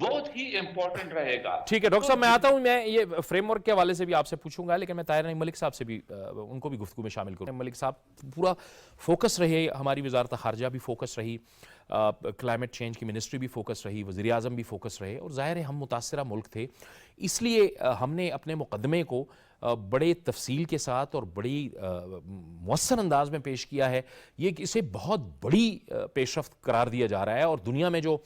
بہت ہی امپورٹنٹ رہے گا. ٹھیک ہے ڈاکٹر صاحب، میں آتا ہوں، میں یہ فریم ورک کے حوالے سے بھی آپ سے پوچھوں گا، لیکن میں طاہر نعیم ملک صاحب سے بھی ان کو بھی گفتگو میں شامل کروں. ملک صاحب پورا فوکس رہے، ہماری وزارت خارجہ بھی فوکس رہی، کلائمیٹ چینج کی منسٹری بھی فوکس رہی، وزیر اعظم بھی فوکس رہے، اور ظاہر ہے ہم متاثرہ ملک تھے، اس لیے ہم نے اپنے مقدمے کو بڑے تفصیل کے ساتھ اور بڑی مؤثر انداز میں پیش کیا ہے. یہ اسے بہت بڑی پیش رفت قرار دیا جا رہا ہے، اور دنیا میں جو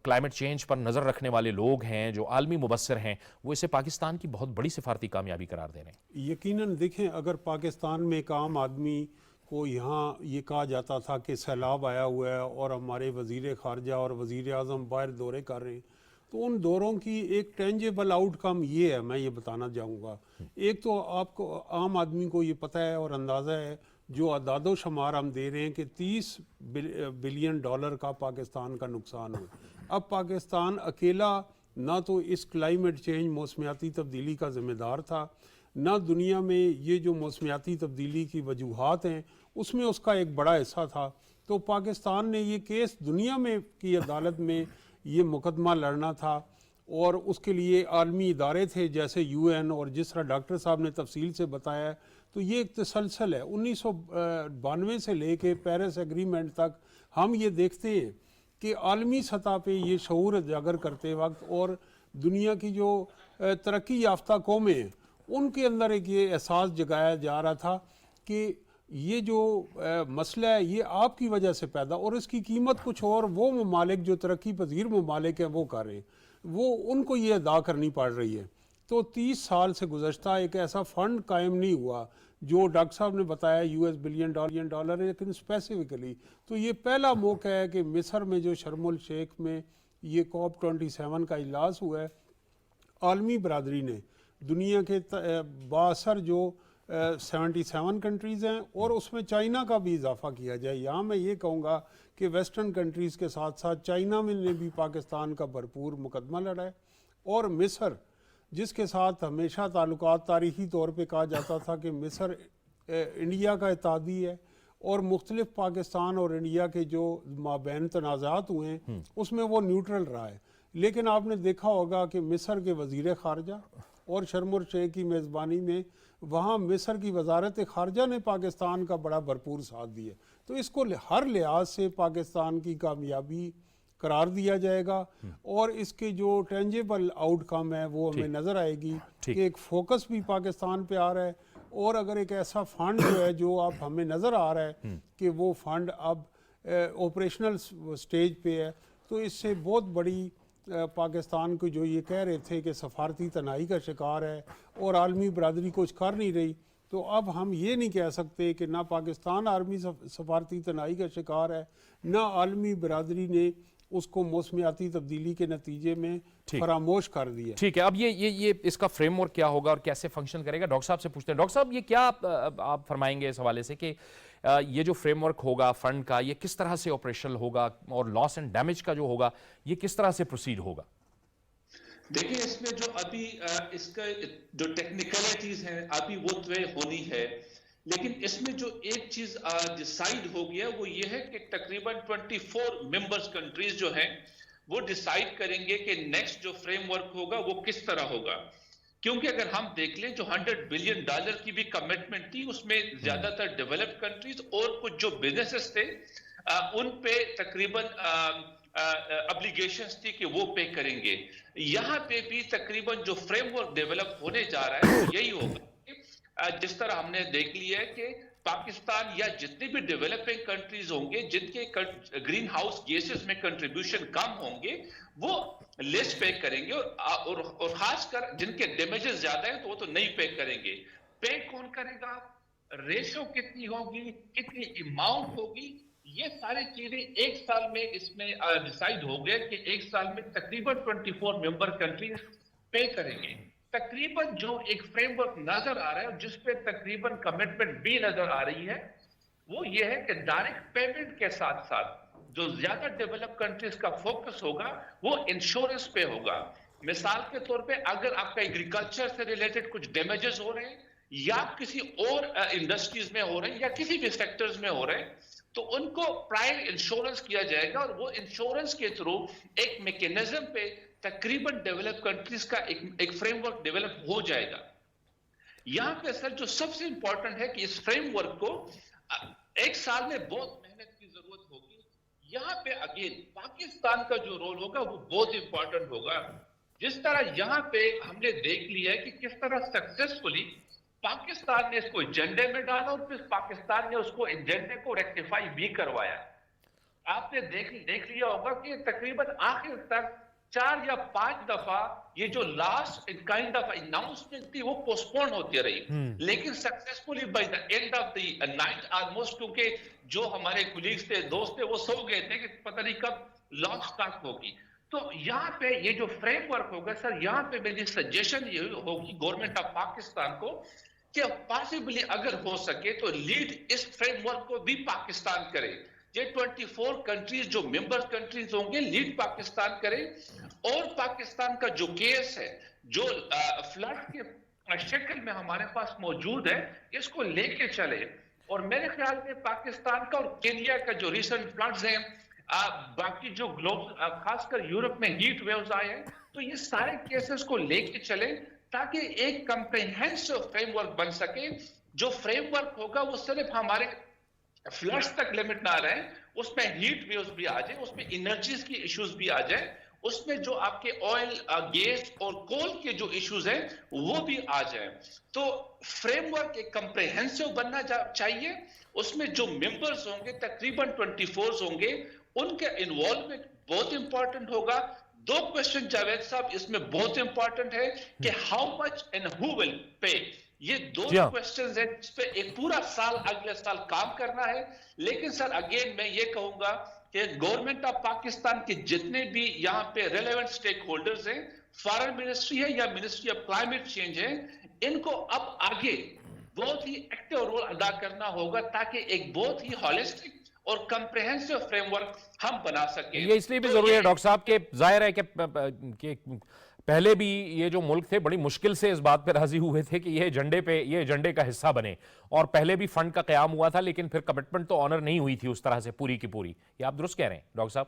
کلائمیٹ چینج پر نظر رکھنے والے لوگ ہیں، جو عالمی مبصر ہیں، وہ اسے پاکستان کی بہت بڑی سفارتی کامیابی قرار دے رہے ہیں. یقیناً دیکھیں، اگر پاکستان میں ایک عام آدمی کو یہاں یہ کہا جاتا تھا کہ سیلاب آیا ہوا ہے اور ہمارے وزیر خارجہ اور وزیر اعظم باہر دورے کر رہے ہیں، تو ان دوروں کی ایک ٹینجیبل آؤٹ کم یہ ہے، میں یہ بتانا چاہوں گا. ایک تو آپ کو عام آدمی کو یہ پتہ ہے اور اندازہ ہے، جو اعداد و شمار ہم دے رہے ہیں کہ $30 بلین کا پاکستان کا نقصان ہو. اب پاکستان اکیلا نہ تو اس کلائمیٹ چینج موسمیاتی تبدیلی کا ذمہ دار تھا، نہ دنیا میں یہ جو موسمیاتی تبدیلی کی وجوہات ہیں اس میں اس کا ایک بڑا حصہ تھا. تو پاکستان نے یہ کیس دنیا میں کی عدالت میں یہ مقدمہ لڑنا تھا، اور اس کے لیے عالمی ادارے تھے جیسے UN، اور جس طرح ڈاکٹر صاحب نے تفصیل سے بتایا ہے، تو یہ ایک تسلسل ہے. 1992 سے لے کے پیرس ایگریمنٹ تک ہم یہ دیکھتے ہیں کہ عالمی سطح پہ یہ شعور اجاگر کرتے وقت، اور دنیا کی جو ترقی یافتہ قومیں ہیں ان کے اندر ایک یہ احساس جگایا جا رہا تھا کہ یہ جو مسئلہ ہے یہ آپ کی وجہ سے پیدا، اور اس کی قیمت کچھ اور وہ ممالک جو ترقی پذیر ممالک ہیں وہ کر رہے ہیں، وہ ان کو یہ ادا کرنی پڑ رہی ہے. تو 30 سال سے گزشتہ ایک ایسا فنڈ قائم نہیں ہوا جو ڈاکٹر صاحب نے بتایا $US بلین ہے، لیکن اسپیسیفکلی تو یہ پہلا موقع ہے کہ مصر میں جو شرم الشیخ میں یہ COP27 کا اجلاس ہوا ہے، عالمی برادری نے دنیا کے بااثر جو 77 کنٹریز ہیں، اور اس میں چائنا کا بھی اضافہ کیا جائے. یہاں میں یہ کہوں گا کہ ویسٹرن کنٹریز کے ساتھ ساتھ چائنا میں نے بھی پاکستان کا بھرپور مقدمہ لڑا ہے، اور مصر جس کے ساتھ ہمیشہ تعلقات تاریخی طور پہ کہا جاتا تھا کہ مصر انڈیا کا اتحادی ہے، اور مختلف پاکستان اور انڈیا کے جو مابین تنازعات ہوئے ہیں اس میں وہ نیوٹرل رہا ہے. لیکن آپ نے دیکھا ہوگا کہ مصر کے وزیر خارجہ اور شرم الشیخ کی میزبانی میں وہاں مصر کی وزارت خارجہ نے پاکستان کا بڑا بھرپور ساتھ دیا. تو اس کو ہر لحاظ سے پاکستان کی کامیابی قرار دیا جائے گا، اور اس کے جو ٹینجیبل آؤٹ کم ہے وہ ہمیں نظر آئے گی کہ ایک فوکس بھی پاکستان پہ آ رہا ہے. اور اگر ایک ایسا فنڈ جو ہے جو اب ہمیں نظر آ رہا ہے کہ وہ فنڈ اب آپریشنل سٹیج پہ ہے، تو اس سے بہت بڑی پاکستان کو جو یہ کہہ رہے تھے کہ سفارتی تنہائی کا شکار ہے اور عالمی برادری کچھ کر نہیں رہی، تو اب ہم یہ نہیں کہہ سکتے کہ نہ پاکستان عالمی سفارتی تنہائی کا شکار ہے، نہ عالمی برادری نے اس کو موسمیاتی تبدیلی کے نتیجے میں فراموش کر دیا. ٹھیک ہے، اب یہ اس کا فریم ورک کیا ہوگا اور کیسے فنکشن کرے گا، ڈاکٹر صاحب سے پوچھتے ہیں. ڈاکٹر صاحب، یہ کیا آپ فرمائیں گے اس حوالے سے کہ یہ جو فریم ورک ہوگا فنڈ کا، یہ کس طرح سے آپریشنل ہوگا، اور لاس اینڈ ڈیمیج کا جو ہوگا یہ کس طرح سے پروسیڈ ہوگا؟ دیکھیں، اس میں جو ابھی اس کا جو ٹیکنیکلٹیز ہیں ابھی وہ طے ہونی ہے، لیکن اس میں جو ایک چیز ڈیسائیڈ ہو گیا وہ یہ ہے کہ تقریباً 24 ممبرز کنٹریز جو ہیں وہ ڈیسائیڈ کریں گے کہ نیکسٹ جو فریم ورک ہوگا وہ کس طرح ہوگا. کیونکہ اگر ہم دیکھ لیں جو $100 بلین کی بھی کمٹمنٹ تھی، اس میں زیادہ تر ڈیولپڈ کنٹریز اور کچھ جو بزنسز تھے ان پہ تقریباً ابلیگیشنز تھی کہ وہ پے کریں گے. یہاں پہ بھی تقریباً جو فریم ورک ڈیولپ ہونے جا رہا ہے وہ یہی ہوگا. جس طرح ہم نے دیکھ لیا ہے کہ پاکستان یا جتنی بھی ڈیولپنگ کنٹریز ہوں گے جن کے گرین ہاؤس گیسز میں کنٹریبیوشن کم ہوں گے وہ لیس پے کریں گے، اور خاص کر جن کے ڈیمیجز زیادہ ہیں تو وہ تو نہیں پے کریں گے. پے کون کرے گا، ریشو کتنی ہوگی، کتنی اماؤنٹ ہوگی، یہ ساری چیزیں ایک سال میں اس میں ڈیسائیڈ ہو گئے کہ ایک سال میں تقریباً 24 ممبر کنٹریز پے کریں گے. تقریباً جو ایک فریم ورک نظر آ رہا ہے جس پہ تقریباً کمٹمنٹ بھی نظر آ رہی ہے وہ یہ ہے کہ ڈائریکٹ پیمنٹ کے ساتھ ساتھ جو زیادہ ڈیولپ کنٹریز کا فوکس ہوگا وہ انشورنس پہ ہوگا. مثال کے طور پہ اگر آپ کا ایگریکلچر سے ریلیٹڈ کچھ ڈیمیجز ہو رہے ہیں یا کسی اور انڈسٹریز میں ہو رہے ہیں یا کسی بھی سیکٹرز میں ہو رہے ہیں، تو ان کو پرائر انشورنس کیا جائے گا اور وہ انشورنس کے تھرو ایک میکینزم پہ تقریباً ڈیولپ کنٹریز کا ایک فریم ورک ڈیولپ ہو جائے گا. یہاں پہ سر جو سب سے امپورٹنٹ ہے کہ اس فریم ورک کو ایک سال میں بہت محنت کی ضرورت ہوگی. یہاں پہ اگین پاکستان کا جو رول ہوگا وہ بہت امپورٹنٹ ہوگا. جس طرح یہاں پہ ہم نے دیکھ لیا ہے کہ کس طرح سکسیسفلی پاکستان نے اس کو ایجنڈے میں ڈالا اور پھر پاکستان نے اس کو ایجنڈے کو ریکٹیفائی بھی کروایا. آپ نے دیکھ لیا ہوگا کہ تقریباً آخر تک 4 یا 5 دفعہ یہ جو لاسٹ کائنڈ آف اناؤنسمنٹ تھی وہ پوسٹپون ہوتی رہی, لیکن successfully by the and of the night almost, کیونکہ جو ہمارے کولیگز تھے, دوست تھے, وہ سو گئے تھے کہ پتہ نہیں کب لانچ اسٹارٹ ہوگی. تو یہاں پہ یہ جو فریم ورک ہوگا سر, یہاں پہ میری سجیشن یہ ہوگی گورنمنٹ آف پاکستان کو کہ پاسبلی اگر ہو سکے تو لیڈ اس فریم ورک کو بھی پاکستان کرے. یہ 24 کنٹریز جو ممبر کنٹریز ہوں گے لیڈ پاکستان کرے, اور پاکستان کا جو کیس ہے جو فلڈ کے شکل میں ہمارے پاس موجود ہے اس کو لے کے چلے. اور میرے خیال میں پاکستان کا اور کینیا کا جو ریسنٹ فلڈز ہیں, باقی جو خاص کر یورپ میں ہیٹ ویوز آئے ہیں, تو یہ سارے کیسز کو لے کے چلیں تاکہ ایک کمپریہنسو فریم ورک بن سکے. جو فریم ورک ہوگا وہ صرف ہمارے فلڈز تک لمٹ نہ رہے, اس میں ہیٹ ویوز بھی آ جائیں, اس میں انرجیز کی ایشوز بھی آ جائیں, اس میں جو آپ کے آئل, گیس اور کول کے جو ایشوز ہیں وہ بھی آ جائیں. تو فریم ورک ایک کمپریہنسو بننا چاہیے. اس میں جو ممبرز ہوں گے تقریباً 24 ہوں گے, ان کا انوالومنٹ بہت امپورٹنٹ ہوگا. 2 کوشچن جاوید صاحب اس میں بہت امپورٹنٹ ہے کہ ہاؤ مچ اینڈ ہو ول پے. یہ 2 کوشچنز ہیں جس پہ ایک پورا سال اگلے سال کام کرنا ہے. لیکن سر اگین میں یہ کہوں گا کہ گورنمنٹ آف پاکستان کے جتنے بھی یہاں پہ ریلیونٹ سٹیک ہولڈرز ہیں, فارن منسٹری ہے یا منسٹری آف کلائمیٹ چینج ہے, ان کو اب آگے بہت ہی ایکٹیو رول ادا کرنا ہوگا تاکہ ایک بہت ہی ہالسٹک اور کمپریہنسو فریم ورک ہم بنا سکیں. یہ اس لیے بھی ضروری ہے ڈاکٹر صاحب کہ ظاہر ہے کہ پہلے بھی یہ جو ملک تھے بڑی مشکل سے اس بات پہ راضی ہوئے تھے کہ یہ ایجنڈے کا حصہ بنے, اور پہلے بھی فنڈ کا قیام ہوا تھا, لیکن پھر کمٹمنٹ تو آنر نہیں ہوئی تھی اس طرح سے پوری کی پوری. یہ آپ درست کہہ رہے ہیں ڈاکٹر صاحب؟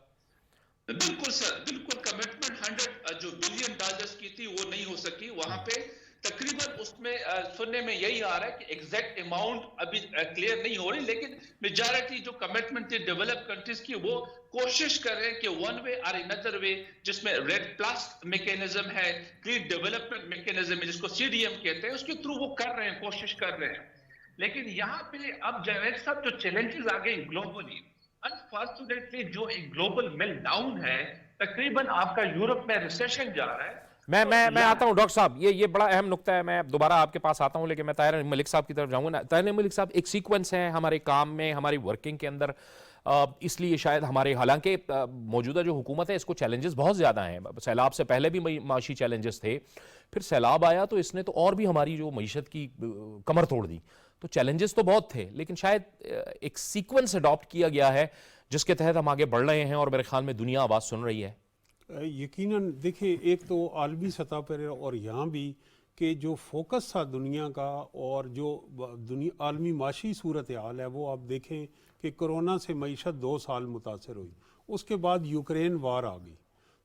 بالکل سر, بالکل. کمٹمنٹ 100 جو بلین ڈالرز کی تھی وہ نہیں ہو سکی. وہاں پہ تقریباً اس میں سننے میں یہی آ رہا ہے کہ ایگزیکٹ اماؤنٹ ابھی کلیئر نہیں ہو رہی, لیکن میجارٹی جو کمٹمنٹ تھی ڈیولپ کنٹریز کی وہ کوشش کر رہے ہیں کہ ون وے اور انادر وے, جس میں ریڈ پلس میکینزم ہے, کلیئر ڈیولپمنٹ میکینزم ہے جس کو CDM کہتے ہیں, اس کے تھرو وہ کر رہے ہیں, کوشش کر رہے ہیں. لیکن یہاں پہ اب جاوید صاحب جو چیلنجز آ گئے گلوبلی, انفارچونیٹلی جو ایک گلوبل میل ڈاؤن ہے, تقریباً آپ کا یورپ میں ریسیشن جا رہا ہے. میں آتا ہوں ڈاکٹر صاحب, یہ بڑا اہم نقطہ ہے. میں دوبارہ آپ کے پاس آتا ہوں, لیکن میں طاہر ملک صاحب کی طرف جاؤں گا. طاہر ملک صاحب, ایک سیکوینس ہے ہمارے کام میں, ہماری ورکنگ کے اندر, اس لیے شاید ہمارے, حالانکہ موجودہ جو حکومت ہے اس کو چیلنجز بہت زیادہ ہیں. سیلاب سے پہلے بھی معاشی چیلنجز تھے, پھر سیلاب آیا تو اس نے تو اور بھی ہماری جو معیشت کی کمر توڑ دی. تو چیلنجز تو بہت تھے, لیکن شاید ایک سیکوینس اڈاپٹ کیا گیا ہے جس کے تحت ہم آگے بڑھ رہے ہیں, اور میرے خیال میں دنیا آواز سن رہی ہے. یقیناً دیکھیں, ایک تو عالمی سطح پر اور یہاں بھی کہ جو فوکس تھا دنیا کا, اور جو عالمی معاشی صورتحال ہے وہ آپ دیکھیں کہ کرونا سے معیشت 2 سال متاثر ہوئی, اس کے بعد یوکرین وار آ گئی.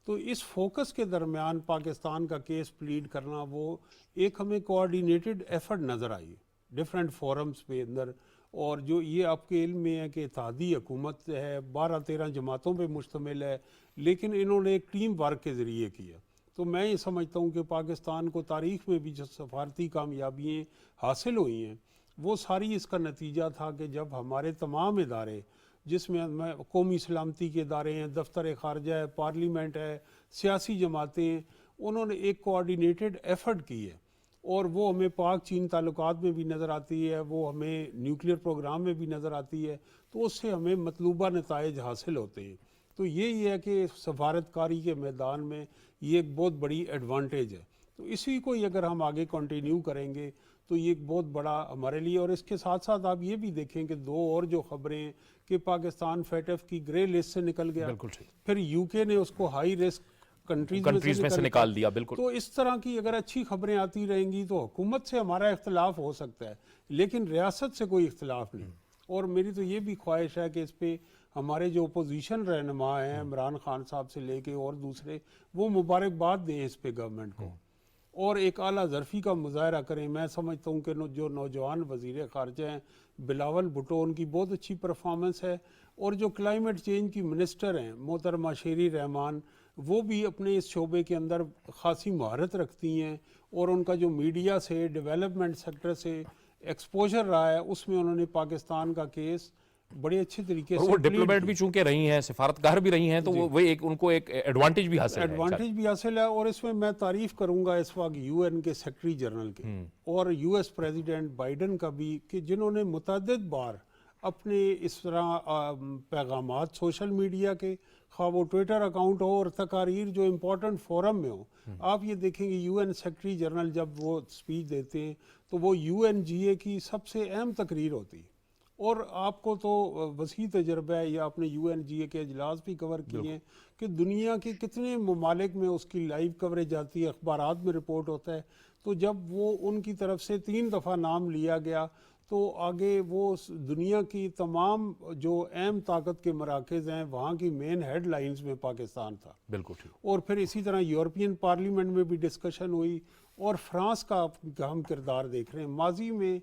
تو اس فوکس کے درمیان پاکستان کا کیس پلیڈ کرنا, وہ ایک ہمیں کوآرڈینیٹڈ ایفرٹ نظر آئی ڈفرینٹ فورمز پہ اندر. اور جو یہ آپ کے علم میں ہے کہ اتحادی حکومت ہے, 12-13 جماعتوں پہ مشتمل ہے, لیکن انہوں نے ایک ٹیم ورک کے ذریعے کیا. تو میں یہ سمجھتا ہوں کہ پاکستان کو تاریخ میں بھی جو سفارتی کامیابیاں حاصل ہوئی ہیں وہ ساری اس کا نتیجہ تھا کہ جب ہمارے تمام ادارے, جس میں قومی سلامتی کے ادارے ہیں, دفتر خارجہ ہے, پارلیمنٹ ہے, سیاسی جماعتیں ہیں, انہوں نے ایک کوآرڈینیٹڈ ایفرٹ کی ہے. اور وہ ہمیں پاک چین تعلقات میں بھی نظر آتی ہے, وہ ہمیں نیوکلیئر پروگرام میں بھی نظر آتی ہے. تو اس سے ہمیں مطلوبہ نتائج حاصل ہوتے ہیں. تو یہی ہے کہ سفارت کاری کے میدان میں یہ ایک بہت بڑی ایڈوانٹیج ہے. تو اسی کو اگر ہم آگے کنٹینیو کریں گے تو یہ ایک بہت بڑا ہمارے لیے. اور اس کے ساتھ ساتھ آپ یہ بھی دیکھیں کہ 2 اور جو خبریں ہیں کہ پاکستان FATF کی گرے لسٹ سے نکل گیا, پھر UK نے اس کو ہائی رسک کنٹریز میں سے نکال دیا. بالکل. تو اس طرح کی اگر اچھی خبریں آتی رہیں گی تو حکومت سے ہمارا اختلاف ہو سکتا ہے, لیکن ریاست سے کوئی اختلاف نہیں. اور میری تو یہ بھی خواہش ہے کہ اس پہ ہمارے جو اپوزیشن رہنما ہیں عمران خان صاحب سے لے کے اور دوسرے، وہ مبارکباد دیں اس پہ گورنمنٹ کو، اور ایک اعلیٰ ظرفی کا مظاہرہ کریں۔ میں سمجھتا ہوں کہ جو نوجوان وزیر خارجہ ہیں بلاول بھٹو، ان کی بہت اچھی پرفارمنس ہے، اور جو کلائمیٹ چینج کی منسٹر ہیں محترمہ شیری رحمان، وہ بھی اپنے اس شعبے کے اندر خاصی مہارت رکھتی ہیں، اور ان کا جو میڈیا سے ڈیولپمنٹ سیکٹر سے ایکسپوجر رہا ہے، اس میں انہوں نے پاکستان کا کیس بڑے اچھے طریقے اور سے وہ ڈپلومیٹ بھی چونکہ رہی ہیں، سفارتکار بھی رہی ہیں، تو وہ ان کو ایک ایڈوانٹیج بھی حاصل ہے۔ ایڈوانٹیج بھی حاصل ہے، اور اس میں تعریف کروں گا اس وقت یو این کے سیکرٹری جنرل کے اور یو ایس پریزیڈنٹ بائیڈن کا بھی، کہ جنہوں نے متعدد بار اپنے اس طرح پیغامات سوشل میڈیا کے، خواہ وہ ٹویٹر اکاؤنٹ ہو اور تقاریر جو امپورٹنٹ فورم میں ہو، آپ یہ دیکھیں گے یو این سیکرٹری جنرل جب وہ سپیچ دیتے ہیں تو وہ یو این جی اے کی سب سے اہم تقریر ہوتی ہے، اور آپ کو تو وسیع تجربہ ہے، یا آپ نے یو این جی اے کے اجلاس بھی کور کیے ہیں کہ دنیا کے کتنے ممالک میں اس کی لائیو کوریج آتی ہے، اخبارات میں رپورٹ ہوتا ہے، تو جب وہ ان کی طرف سے 3 دفعہ نام لیا گیا تو آگے وہ دنیا کی تمام جو اہم طاقت کے مراکز ہیں وہاں کی مین ہیڈ لائنز میں پاکستان تھا۔ بالکل ٹھیک۔ اور پھر اسی طرح یورپین پارلیمنٹ میں بھی ڈسکشن ہوئی، اور فرانس کا ہم کردار دیکھ رہے ہیں۔ ماضی میں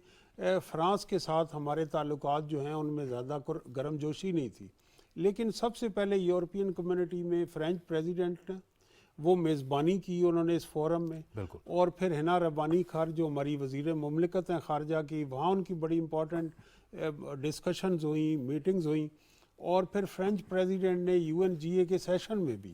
فرانس کے ساتھ ہمارے تعلقات جو ہیں ان میں زیادہ گرم جوشی نہیں تھی، لیکن سب سے پہلے یورپین کمیونٹی میں فرینچ پریزیڈنٹ نے وہ میزبانی کی انہوں نے اس فورم میں، اور پھر ہنا ربانی خار جو ہماری وزیر مملکت ہیں خارجہ کی، وہاں ان کی بڑی امپورٹنٹ ڈسکشنز ہوئیں، میٹنگز ہوئیں، اور پھر فرینچ پریزیڈنٹ نے یو این جی اے کے سیشن میں بھی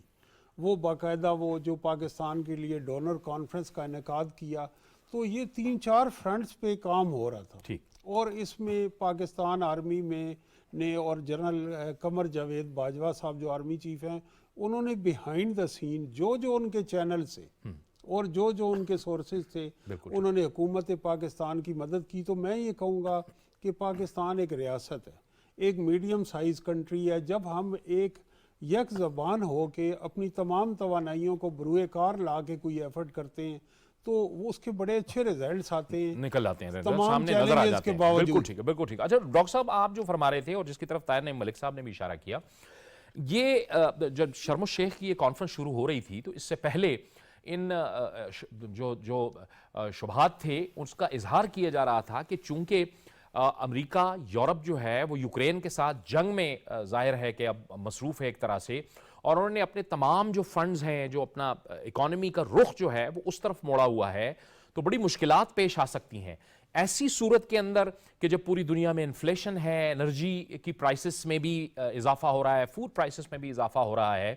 وہ باقاعدہ وہ جو پاکستان کے لیے ڈونر کانفرنس کا انعقاد کیا۔ تو یہ 3-4 فرنٹس پہ کام ہو رہا تھا، اور اس میں پاکستان آرمی میں نے اور جنرل قمر جاوید باجوہ صاحب جو آرمی چیف ہیں، انہوں نے بیہائنڈ دا سین جو ان کے چینل سے اور جو ان کے سورسز تھے انہوں نے حکومت پاکستان کی مدد کی۔ تو میں یہ کہوں گا کہ پاکستان ایک ریاست ہے، ایک میڈیم سائز کنٹری ہے۔ جب ہم ایک یک زبان ہو کے اپنی تمام توانائیوں کو بروئے کار لا کے کوئی ایفرٹ کرتے ہیں تو وہ اس کے بڑے اچھے ریزلٹس آتے ہیں، نکل آتے ہیں، تمام سامنے نظر آ چیلنجز جاتے کے ہیں۔ باوجود۔ بالکل ٹھیک ہے، بالکل ٹھیک ہے۔ اچھا ڈاکٹر صاحب، آپ جو فرما رہے تھے اور جس کی طرف طاہر نعیم ملک صاحب نے بھی اشارہ کیا، یہ جب شرم الشیخ کی یہ کانفرنس شروع ہو رہی تھی تو اس سے پہلے ان جو شبہات تھے اس کا اظہار کیا جا رہا تھا کہ چونکہ امریکہ، یورپ جو ہے وہ یوکرین کے ساتھ جنگ میں ظاہر ہے کہ اب مصروف ہے ایک طرح سے، اور انہوں نے اپنے تمام جو فنڈز ہیں، جو اپنا اکانومی کا رخ جو ہے وہ اس طرف موڑا ہوا ہے، تو بڑی مشکلات پیش آ سکتی ہیں ایسی صورت کے اندر کہ جب پوری دنیا میں انفلیشن ہے، انرجی کی پرائسز میں بھی اضافہ ہو رہا ہے، فوڈ پرائسز میں بھی اضافہ ہو رہا ہے۔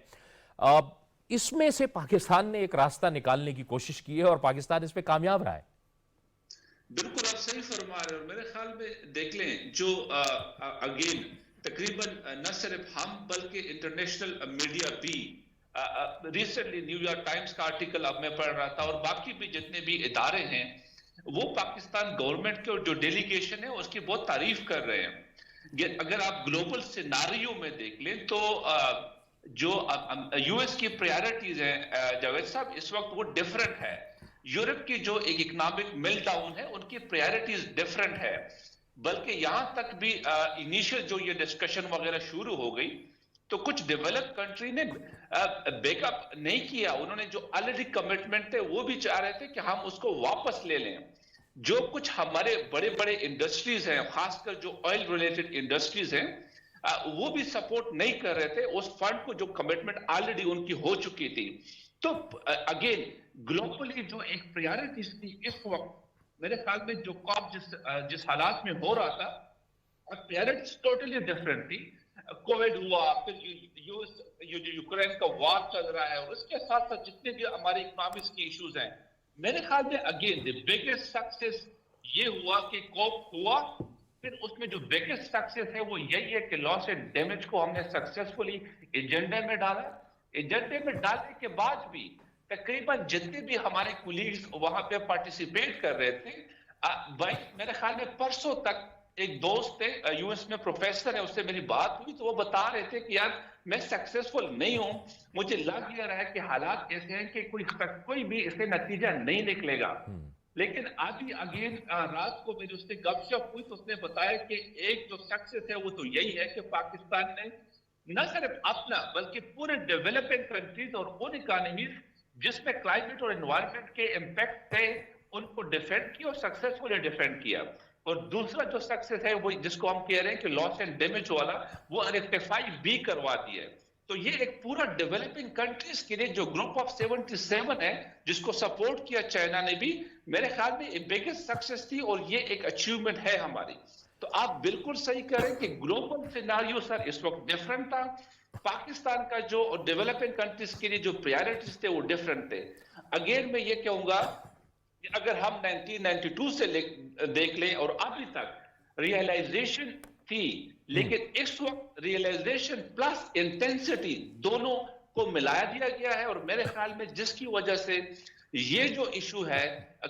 اس میں سے پاکستان نے ایک راستہ نکالنے کی کوشش کی ہے اور پاکستان اس پہ کامیاب رہا ہے۔ بالکل آپ صحیح فرما رہے ہیں، میرے خیال میں دیکھ لیں جو اگین تقریباً نہ صرف ہم بلکہ انٹرنیشنل میڈیا بھی ریسنٹلی نیو یارک ٹائمز کا آرٹیکل اب میں پڑھ رہا تھا، اور باقی بھی جتنے بھی ادارے ہیں وہ پاکستان گورنمنٹ کے جو ڈیلیگیشن ہے اس کی بہت تعریف کر رہے ہیں۔ اگر آپ گلوبل سیناریو میں دیکھ لیں تو جو یو ایس کی پریارٹیز ہیں جاوید صاحب اس وقت وہ ڈیفرنٹ ہے، یورپ کی جو ایک اکنامک میلٹ ڈاؤن ہے ان کی پریارٹیز ڈیفرنٹ ہے، بلکہ یہاں تک بھی انیشل جو یہ ڈسکشن وغیرہ شروع ہو گئی تو کچھ ڈیولپ کنٹری نے بیک اپ نہیں کیا، انہوں نے جو آلریڈی کمٹمنٹ تھے وہ بھی چاہ رہے تھے کہ ہم اس کو واپس لے لیں۔ جو کچھ ہمارے بڑے بڑے انڈسٹریز ہیں، خاص کر جو آئل ریلیٹڈ انڈسٹریز ہیں، وہ بھی سپورٹ نہیں کر رہے تھے اس فنڈ کو جو کمٹمنٹ آلریڈی ان کی ہو چکی تھی۔ تو اگین گلوبلی جو ایک پریارٹیز تھی اس وقت میرے خیال میں جو کاپ جس حالات میں ہو رہا تھا پریارٹیز ٹوٹلی ڈیفرنٹ تھی۔ کووڈ ہوا، پھر یوکرین کا وار چل رہا ہے، اور اس کے ساتھ ساتھ جتنے بھی ہمارے اکنامکس کی ایشوز ہیں، میرے خیال میں اگین دی بگیسٹ سکسیس یہ ہوا کہ کوپ ہوا، پھر اس میں جو بگیسٹ سکسیس ہے وہ یہی ہے کہ لاس اینڈ ڈیمیج کو ہم نے سکسیسفلی ایجنڈے میں ڈالا۔ ایجنڈے میں ڈالنے کے بعد بھی تقریباً جتنے بھی ہمارے کولیگز وہاں پہ پارٹیسپیٹ کر رہے تھے، بھائی میرے خیال میں پرسوں تک ایک دوست تھے یو ایس میں پروفیسر ہے، اس سے میری بات ہوئی تو وہ بتا رہے تھے کہ یار میں سکسیسفل نہیں ہوں، مجھے لگ یہ رہا ہے کہ حالات ایسے ہیں کہ کوئی بھی اس سے نتیجہ نہیں نکلے گا۔ لیکن ابھی اگین رات کو میری اس سے گپ شپ ہوئی تو اس نے بتایا کہ ایک جو سکسیس ہے وہ تو یہی ہے کہ پاکستان نے نہ صرف اپنا بلکہ پورے ڈیولپنگ کنٹریز اور ان اکانومیز جس میں کلائمیٹ اور انوائرمنٹ کے امپیکٹ تھے ان کو ڈیفینڈ کیا اور سکسیسفلی ڈیفینڈ کیا. اور دوسرا جو سکسیس ہے وہ جس کو ہم کہہ رہے ہیں کہ لاس اینڈ ڈیمیج والا وہ ریکٹیفائی بھی کروا دیا ہے. تو یہ ایک پورا ڈیولپنگ کنٹریز کے لیے جو گروپ آف 77 ہے جس کو سپورٹ کیا چائنا نے بھی, میرے خیال میں ایک بگیسٹ سکسیس تھی اور یہ ایک اچیومنٹ ہے ہماری. تو آپ بالکل صحیح کہہ رہے ہیں کہ گلوبل سیناریو سر اس وقت ڈیفرنٹ تھا. پاکستان کا جو ڈیولپنگ کنٹریز کے لیے جو پریارٹیز تھے وہ ڈیفرنٹ تھے. اگین میں یہ کہوں گا کہ اگر ہم 1992 سے دیکھ لیں اور ابھی تک ریئلائزیشن تھی, لیکن اس وقت ریئلائزیشن پلس انٹینسٹی دونوں کو ملایا دیا گیا ہے. اور میرے خیال میں جس کی وجہ سے یہ جو ایشو ہے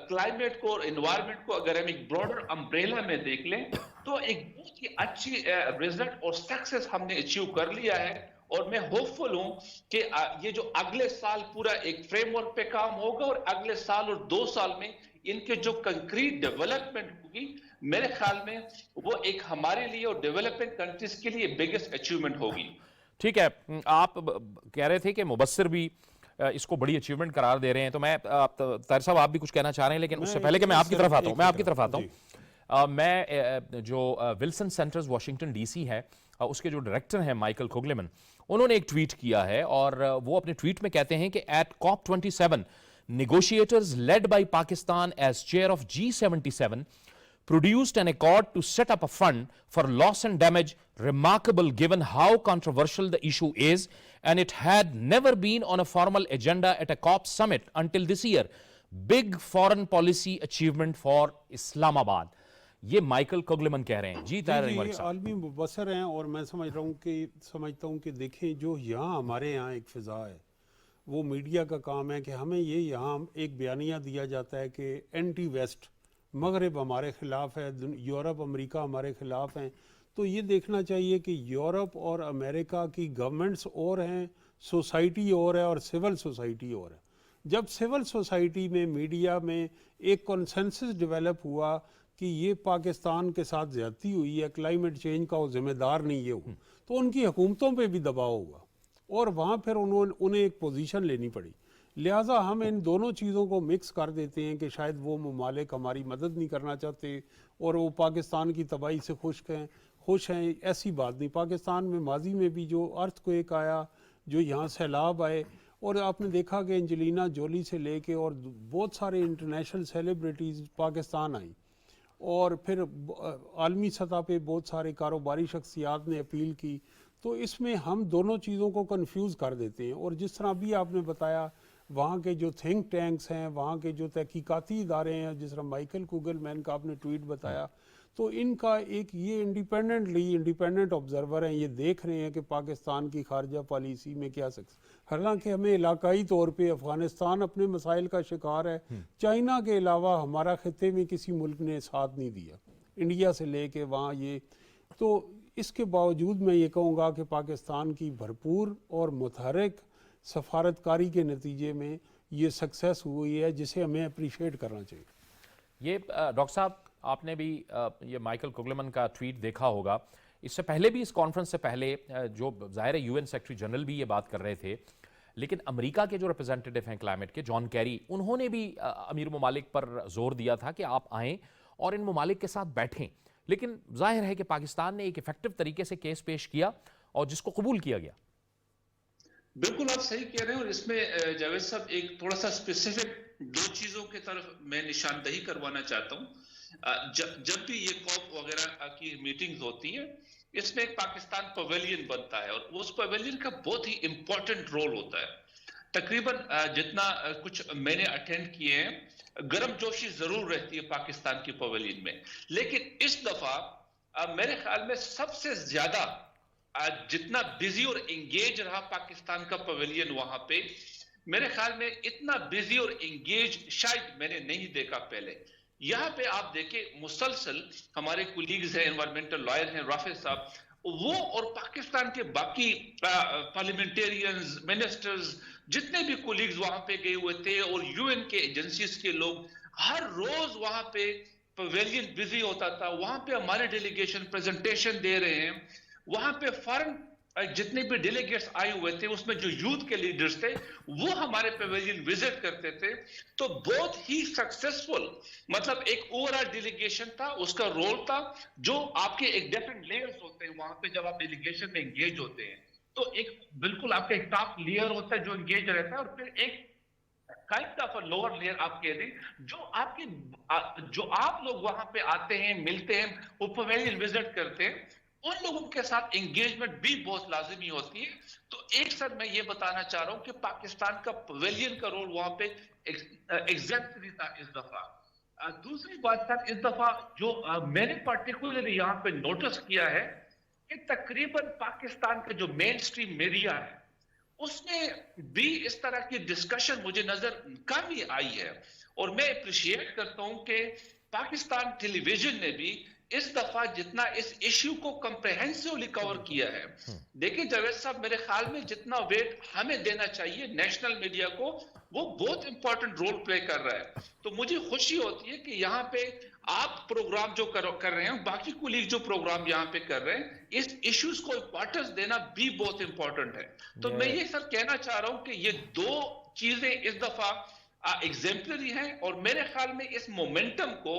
کلائمیٹ کو اور انوائرمنٹ کو اگر ہم ایک براڈر امبریلا میں دیکھ لیں تو ایک بہت ہی اچھی ریزلٹ اور سکسیس ہم نے اچیو کر لیا ہے. اور میں ہوپ فل ہوں کہ یہ جو اگلے سال پورا ایک فریم ورک پہ کام ہوگا اور اگلے سال اور 2 سال میں ان کے جو کنکریٹ ڈیولپمنٹ ہوگی میرے خیال میں وہ ایک ہمارے لیے اور ڈیولپنگ کنٹریز کے لیے بگیسٹ اچیومنٹ ہوگی. ٹھیک ہے, آپ کہہ رہے تھے کہ مبصر بھی اس کو بڑی اچیومنٹ قرار دے رہے ہیں, تو میں طاہر صاحب آپ بھی کچھ کہنا چاہ رہے ہیں, لیکن اس سے پہلے کہ میں آپ کی طرف آتا ہوں, میں جو Wilson centres Washington D C ہے اس کے جو ڈائریکٹر ہیں مائیکل کوگلیمن, انہوں نے ایک ٹویٹ کیا ہے اور وہ اپنے ٹویٹ میں کہتے ہیں کہ at COP27 negotiators led by Pakistan as chair of G77 produced an accord to set up a fund for loss and damage, remarkable given how controversial the issue is, and it had never been on a formal agenda at a COP summit until this year. Big foreign policy achievement for Islamabad. یہ Michael کوگلیمن کہہ رہے ہیں. جی طاہر ملک صاحب, عالمی مبصر ہیں اور میں سمجھتا ہوں کہ دیکھیں جو یہاں ہمارے یہاں ایک فضا ہے وہ میڈیا کا کام ہے کہ ہمیں یہ یہاں ایک بیانیہ دیا جاتا ہے کہ اینٹی ویسٹ, مغرب ہمارے خلاف ہے, یورپ امریکہ ہمارے خلاف ہیں. تو یہ دیکھنا چاہیے کہ یورپ اور امریکہ کی گورنمنٹس اور ہیں, سوسائٹی اور ہے, اور سول سوسائٹی اور ہے. جب سول سوسائٹی میں میڈیا میں ایک کنسنسس ڈیولپ ہوا کہ یہ پاکستان کے ساتھ زیادتی ہوئی ہے, کلائمیٹ چینج کا وہ ذمہ دار نہیں یہ ہو, تو ان کی حکومتوں پہ بھی دباؤ ہوا اور وہاں پھر انہیں ایک پوزیشن لینی پڑی. لہٰذا ہم ان دونوں چیزوں کو مکس کر دیتے ہیں کہ شاید وہ ممالک ہماری مدد نہیں کرنا چاہتے اور وہ پاکستان کی تباہی سے خوش ہیں. ایسی بات نہیں. پاکستان میں ماضی میں بھی جو ارتھ کویک آیا, جو یہاں سیلاب آئے, اور آپ نے دیکھا کہ انجلینا جولی سے لے کے اور بہت سارے انٹرنیشنل سیلیبریٹیز پاکستان آئیں, اور پھر عالمی سطح پہ بہت سارے کاروباری شخصیات نے اپیل کی. تو اس میں ہم دونوں چیزوں کو کنفیوز کر دیتے ہیں. اور جس طرح بھی آپ نے بتایا وہاں کے جو تھنک ٹینکس ہیں, وہاں کے جو تحقیقاتی ادارے ہیں, جس طرح مائیکل کوگلمین کا آپ نے ٹویٹ بتایا, تو ان کا ایک یہ انڈیپینڈنٹ آبزرور ہیں, یہ دیکھ رہے ہیں کہ پاکستان کی خارجہ پالیسی میں کیا حالانکہ ہمیں علاقائی طور پہ افغانستان اپنے مسائل کا شکار ہے. چائنا کے علاوہ ہمارا خطے میں کسی ملک نے ساتھ نہیں دیا, انڈیا سے لے کے وہاں یہ. تو اس کے باوجود میں یہ کہوں گا کہ پاکستان کی بھرپور اور متحرک سفارتکاری کے نتیجے میں یہ سکسیس ہوئی ہے, جسے ہمیں اپریشیٹ کرنا چاہیے. یہ ڈاکٹر صاحب آپ نے بھی یہ مائیکل کوگلیمن کا ٹویٹ دیکھا ہوگا. اس سے پہلے بھی, اس کانفرنس سے پہلے, جو ظاہر ہے UN سیکرٹری جنرل بھی یہ بات کر رہے تھے, لیکن امریکہ کے جو ریپرزینٹیٹو ہیں کلائمیٹ کے, جان کیری, انہوں نے بھی امیر ممالک پر زور دیا تھا کہ آپ آئیں اور ان ممالک کے ساتھ بیٹھیں. لیکن ظاہر ہے کہ پاکستان نے ایک ایفیکٹو طریقے سے کیس پیش کیا اور جس کو قبول کیا گیا. بالکل آپ صحیح کہہ رہے ہیں. اور اس میں جاوید صاحب ایک تھوڑا سا اسپیسیفک 2 چیزوں کی طرف میں نشاندہی کروانا چاہتا ہوں. جب بھی یہ کوپ وغیرہ کی میٹنگز ہوتی ہیں, اس میں ایک پاکستان پویلین بنتا ہے اور اس پویلین کا بہت ہی امپورٹنٹ رول ہوتا ہے. تقریباً جتنا کچھ میں نے اٹینڈ کیے ہیں, گرم جوشی ضرور رہتی ہے پاکستان کی پویلین میں. لیکن اس دفعہ میرے خیال میں سب سے زیادہ جتنا بزی اور انگیج رہا پاکستان کا پویلین وہاں پہ, میرے خیال میں اتنا بزی اور انگیج شاید میں نے نہیں دیکھا پہلے. یہاں پہ آپ دیکھیں مسلسل ہمارے کولیگز ہیں, انوائرمنٹل لائر ہیں رافع صاحب, وہ اور پاکستان کے باقی پارلیمنٹیرینز, منسٹرز, جتنے بھی کولیگز وہاں پہ گئے ہوئے تھے, اور UN کے ایجنسیز کے لوگ ہر روز وہاں پہ پویلین بزی ہوتا تھا, وہاں پہ ہمارے ڈیلیگیشن پریزنٹیشن دے رہے ہیں, وہاں پہ فارن جتنے بھی ڈیلیگیٹس آئے ہوئے تھے اس میں جو یوتھ کے لیڈرز تھے وہ ہمارے پیویلین وزٹ کرتے تھے. تو بہت ہی سکسیسفل, مطلب ایک اوور آل ڈیلیگیشن تھا, اس کا رول تھا, جو آپ کے ایک ڈیفرنٹ لیئرز ہوتے ہیں وہاں پہ جب آپ ڈیلیگیشن میں انگیج ہوتے ہیں, تو ایک بالکل آپ کا ایک ٹاپ لیئر ہوتا ہے جو انگیج رہتا ہے, اور پھر ایک کائنڈ آف لوور لیئر آپ کہہ دیں جو آپ لوگ وہاں پہ آتے ہیں, ملتے ہیں, وہ پیویلین وزٹ کرتے ہیں, ان لوگوں کے ساتھ انگیجمنٹ بھی بہت لازمی ہوتی ہے. تو ایک سر میں یہ بتانا چاہ رہا ہوں کہ پاکستان کا پیویلین کا رول وہاں پہ ایگزیمپلری تھا اس دفعہ. دوسری بات سر, اس دفعہ جو میں نے پرٹیکولرلی یہاں پہ نوٹس کیا ہے کہ تقریباً پاکستان کا جو مین سٹریم میڈیا ہے اس میں بھی اس طرح کی ڈسکشن مجھے نظر کم ہی آئی ہے, اور میں اپریشیٹ کرتا ہوں کہ پاکستان ٹیلی ویژن نے بھی اس دفعہ جتنا اس ایشو کو کمپریہنسولی کور کیا ہے. دیکھیں جاوید صاحب, میرے خیال میں جتنا ویٹ ہمیں دینا چاہیے نیشنل میڈیا کو, وہ بہت امپورٹنٹ رول پلے کر رہا ہے. تو مجھے خوشی ہوتی ہے کہ یہاں پہ آپ پروگرام جو کر رہے ہیں, باقی کولیگ جو پروگرام یہاں پہ کر رہے ہیں, اس ایشوز کو امپورٹنس دینا بھی بہت امپورٹنٹ ہے. تو میں یہ سر کہنا چاہ رہا ہوں کہ یہ دو چیزیں اس دفعہ ایگزیمپلری ہیں, اور میرے خیال میں اس مومنٹم کو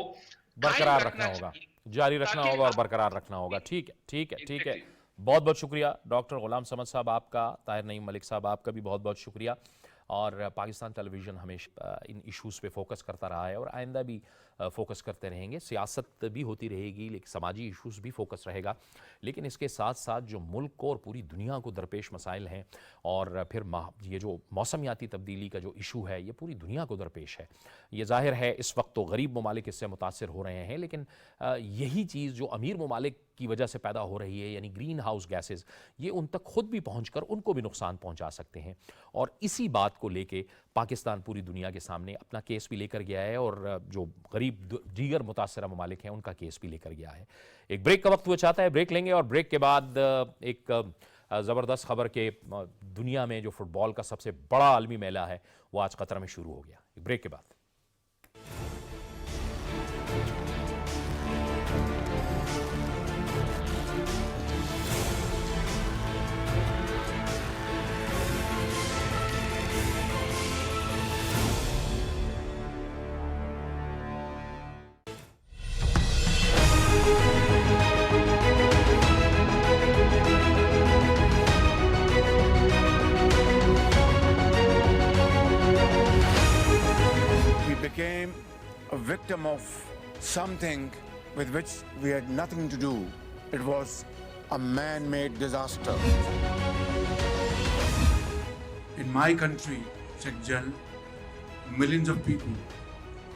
برقرار رکھنا ہوگا, جاری رکھنا ہوگا اور برقرار رکھنا ہوگا. ٹھیک ہے, ٹھیک ہے, ٹھیک ہے. بہت بہت شکریہ ڈاکٹر غلام صمد صاحب آپ کا, طاہر نعیم ملک صاحب آپ کا بھی بہت بہت شکریہ. اور پاکستان ٹیلی ویژن ہمیشہ ان ایشوز پہ فوکس کرتا رہا ہے اور آئندہ بھی فوکس کرتے رہیں گے. سیاست بھی ہوتی رہے گی, لیکن سماجی ایشوز بھی فوکس رہے گا, لیکن اس کے ساتھ ساتھ جو ملک کو اور پوری دنیا کو درپیش مسائل ہیں, اور پھر یہ جو موسمیاتی تبدیلی کا جو ایشو ہے یہ پوری دنیا کو درپیش ہے. یہ ظاہر ہے اس وقت تو غریب ممالک اس سے متاثر ہو رہے ہیں, لیکن یہی چیز جو امیر ممالک کی وجہ سے پیدا ہو رہی ہے, یعنی گرین ہاؤس گیسز, یہ ان تک خود بھی پہنچ کر ان کو بھی نقصان پہنچا سکتے ہیں. اور اسی بات کو لے کے پاکستان پوری دنیا کے سامنے اپنا کیس بھی لے کر گیا ہے, اور جو غریب دیگر متاثرہ ممالک ہیں ان کا کیس بھی لے کر گیا ہے. ایک بریک کا وقت وہ چاہتا ہے, بریک لیں گے, اور بریک کے بعد ایک زبردست خبر کہ دنیا میں جو فٹ بال کا سب سے بڑا عالمی میلہ ہے وہ آج قطر میں شروع ہو گیا. ایک بریک کے بعد. Became a victim of something with which we had nothing to do. It was a man-made disaster. In my country, Chekjan, millions of people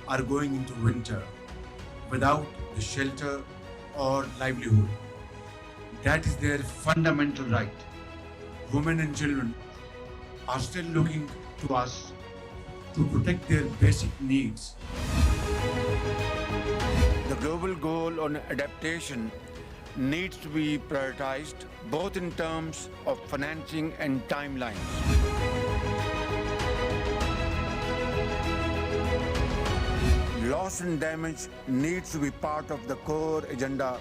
are going into winter without the shelter or livelihood. That is their fundamental right. Women and children are still looking to us to protect their basic needs. The global goal on adaptation needs to be prioritized both in terms of financing and timelines. Loss and damage needs to be part of the core agenda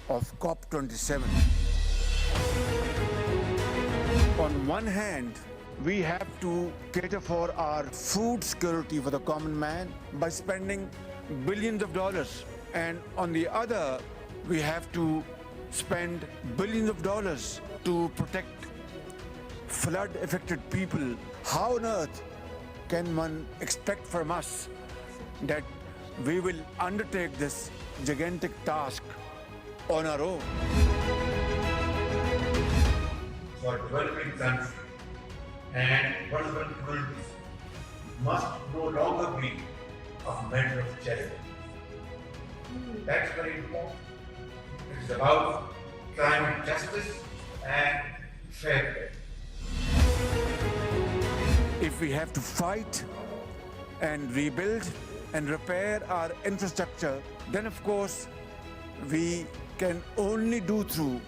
of COP27. On one hand, we have to cater for our food security for the common man by spending billions of dollars. And on the other, we have to spend billions of dollars to protect flood-affected people. How on earth can one expect from us that we will undertake this gigantic task on our own? For developing countries and vulnerable communities must no longer be a matter of charity. That's very important. It is about climate justice and fair play. If we have to fight and rebuild and repair our infrastructure, then of course we can only do through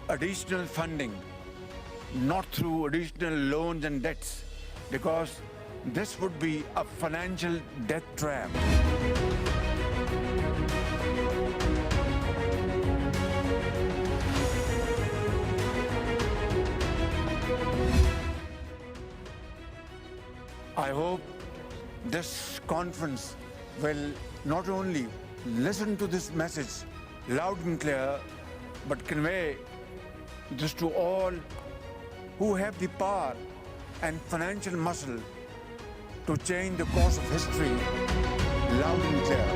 additional funding, not through additional loans and debts, because this would be a financial death trap. I hope this conference will not only listen to this message loud and clear, but convey this to all who have the power and financial muscle to change the course of history loud and clear.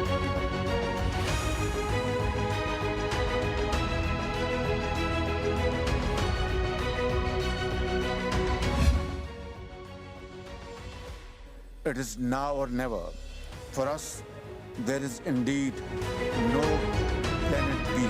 It is now or never. For us, there is indeed no planet B.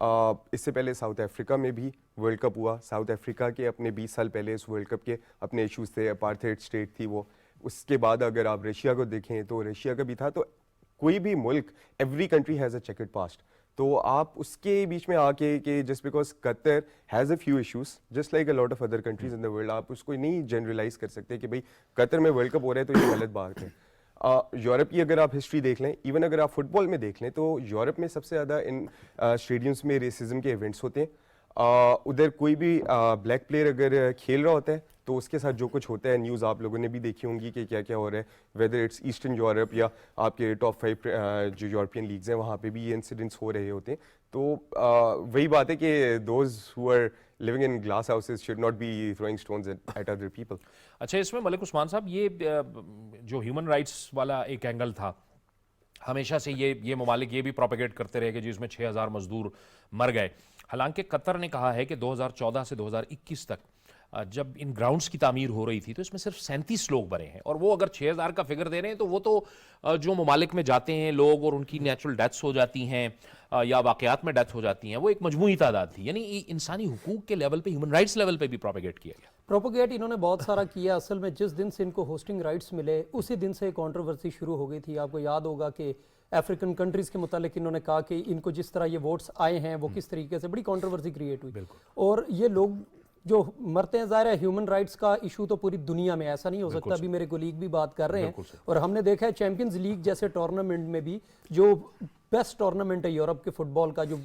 اس سے پہلے South Africa میں بھی world cup ہوا. South Africa کے اپنے 20 سال پہلے اس world cup کے اپنے ایشوز تھے, اپارتھائڈ اسٹیٹ تھی وہ. اس کے بعد اگر آپ رشیا کو دیکھیں تو رشیا کا بھی تھا. تو کوئی بھی ملک, every country has a chequered past. تو آپ اس کے بیچ میں آ کے کہ just because Qatar has a few issues just like a lot of other countries in the world, آپ اس کو نہیں جنرلائز کر سکتے کہ بھائی قطر میں ورلڈ کپ ہو رہا ہے تو یہ غلط بات ہے. یورپ کی اگر آپ ہسٹری دیکھ لیں, ایون اگر آپ فٹ بال میں دیکھ لیں, تو یورپ میں سب سے زیادہ ان اسٹیڈیمس میں ریسزم کے ایونٹس ہوتے ہیں. ادھر کوئی بھی بلیک پلیئر اگر کھیل رہا ہوتا ہے تو اس کے ساتھ جو کچھ ہوتا ہے, نیوز آپ لوگوں نے بھی دیکھی ہوں گی کہ کیا کیا ہو رہا ہے, ویدر اٹس ایسٹرن یورپ یا آپ کے ٹاپ 5 جو یورپین لیگز ہیں وہاں پہ بھی یہ انسیڈنٹس ہو رہے ہوتے ہیں. تو وہی بات ہے کہ those who are living in glass houses should not be throwing stones at other people. اچھا, اس میں ملک عثمان صاحب یہ جو ہیومن رائٹس والا ایک اینگل تھا, ہمیشہ سے یہ ممالک یہ بھی پروپیگیٹ کرتے رہے کہ جس میں 6000 مزدور مر گئے. حالانکہ قطر نے کہا ہے کہ 2014 سے 2021 تک جب ان گراؤنڈز کی تعمیر ہو رہی تھی تو اس میں صرف 37 لوگ مرے ہیں, اور وہ اگر 6000 کا فگر دے رہے ہیں تو وہ تو جو ممالک میں جاتے ہیں لوگ اور ان کی نیچرل ڈیتھس ہو جاتی ہیں یا واقعات میں ڈیتھ ہو جاتی ہیں, وہ ایک مجموعی تعداد تھی. یعنی انسانی حقوق کے لیول پہ, ہیومن رائٹس لیول پہ بھی پروپیگیٹ کیا گیا. پروپیگیٹ انہوں نے بہت سارا کیا. اصل میں جس دن سے ان کو ہوسٹنگ رائٹس ملے اسی دن سے کانٹروورسی شروع ہو گئی تھی. آپ کو یاد ہوگا کہ افریقن کنٹریز کے متعلق انہوں نے کہا کہ ان کو جس طرح یہ ووٹس آئے ہیں وہ کس طریقے سے, بڑی کانٹروورسی کریٹ ہوئی. اور یہ لوگ جو مرتے ہیں, ظاہر ہے ہیومن رائٹس کا ایشو تو پوری دنیا میں, ایسا نہیں ہو سکتا. ابھی میرے کولیگ بھی بات کر رہے ہیں, اور ہم نے دیکھا ہے چیمپئنز لیگ جیسے ٹورنامنٹ میں بھی, جو بیسٹ ٹورنامنٹ ہے یورپ کے فٹ بال کا, جو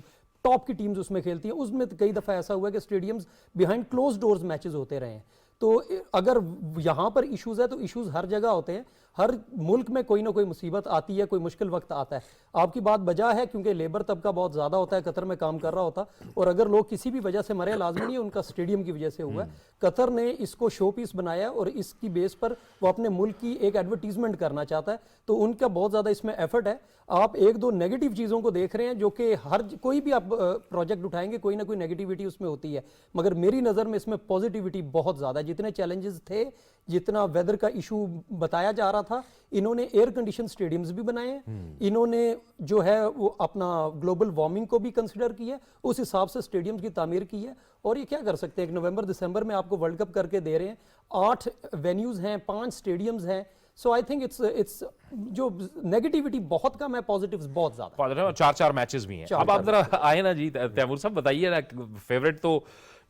ٹاپ کی ٹیمز اس میں کھیلتی ہیں, اس میں کئی دفعہ ایسا ہوا ہے کہ stadiums behind close doors matches ہوتے رہے ہیں. تو اگر یہاں پر ایشوز ہے تو ایشوز ہر جگہ ہوتے ہیں. ہر ملک میں کوئی نہ کوئی مصیبت آتی ہے, کوئی مشکل وقت آتا ہے. آپ کی بات بجا ہے کیونکہ لیبر طبقہ بہت زیادہ ہوتا ہے, قطر میں کام کر رہا ہوتا, اور اگر لوگ کسی بھی وجہ سے مرے, لازمی نہیں ان کا اسٹیڈیم کی وجہ سے ہوا ہے. قطر نے اس کو شو پیس بنایا اور اس کی بیس پر وہ اپنے ملک کی ایک ایڈورٹیزمنٹ کرنا چاہتا ہے. تو ان کا بہت زیادہ اس میں ایفرٹ ہے. آپ ایک دو نیگیٹو چیزوں کو دیکھ رہے ہیں جو کہ ہر کوئی بھی آپ پروجیکٹ اٹھائیں گے کوئی نہ کوئی نیگیٹیوٹی اس میں ہوتی ہے, مگر میری نظر میں اس میں پازیٹیوٹی بہت زیادہ ہے. جتنے چیلنجز تھے, جتنا ویدر کا ایشو بتایا جا رہا تھا, انہوں نے ایئر کنڈیشن سٹیڈیمز بھی بنائے ہیں. انہوں نے جو ہے وہ اپنا گلوبل وارمنگ کو بھی کنسیڈر کیا ہے, اس حساب سے سٹیڈیمز کی تعمیر کی ہے. اور یہ کیا کر سکتے ہیں, ایک نومبر دسمبر میں آپ کو ورلڈ کپ کر کے دے رہے ہیں, 8 وینیوز ہیں, 5 سٹیڈیمز ہیں. سو آئی تھنک اٹس جو نیگیٹیوٹی بہت کم ہے, پازیٹیوز بہت زیادہ. 4 میچز بھی ہیں. اب آپ ذرا آئے نا جی, تیمور صاحب بتائیے نا, فیوریٹ تو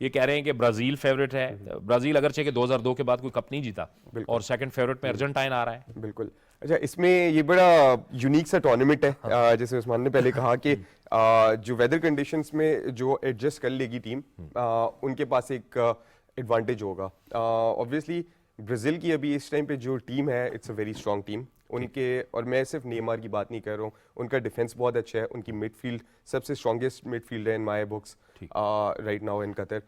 یہ کہہ رہے ہیں کہ برازیل فیوریٹ ہے. برازیل اگرچہ کہ 2002 کے بعد کوئی کپ نہیں جیتا, اور سیکنڈ فیوریٹ میں ارجنٹائن آ رہا ہے. بالکل. اچھا, اس میں یہ بڑا یونیک سا ٹورنامنٹ ہے, جیسے عثمان نے پہلے کہا کہ جو ویدر کنڈیشنز میں جو ایڈجسٹ کر لے گی ٹیم, ان کے پاس ایک ایڈوانٹیج ہوگا. آبویسلی برازیل کی ابھی اس ٹائم پہ جو ٹیم ہے, it's a very strong team. ان کے, اور میں صرف نیمار کی بات نہیں کر رہا ہوں, ان کا ڈیفینس بہت اچھا ہے. ان کی مڈ فیلڈ سب سے اسٹرانگیسٹ مڈ فیلڈ ہے in my books right now in Qatar.